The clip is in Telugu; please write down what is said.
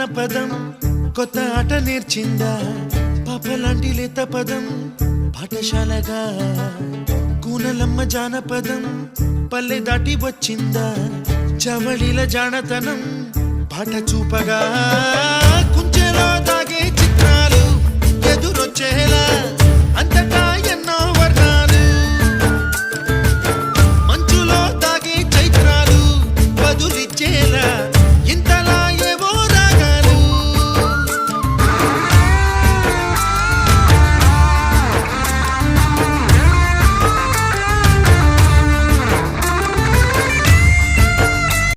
అన్న పదం కొత్త ఆట నేర్చిందా పాపలాంటి లేత పదం పాఠశాలగా కూనలమ్మ జానపదం పల్లె దాటి వచ్చిందా చవళిల జానతనం పాట చూపగా కుంచెలో దాగే చిత్రాలు ఎదురొచ్చేలా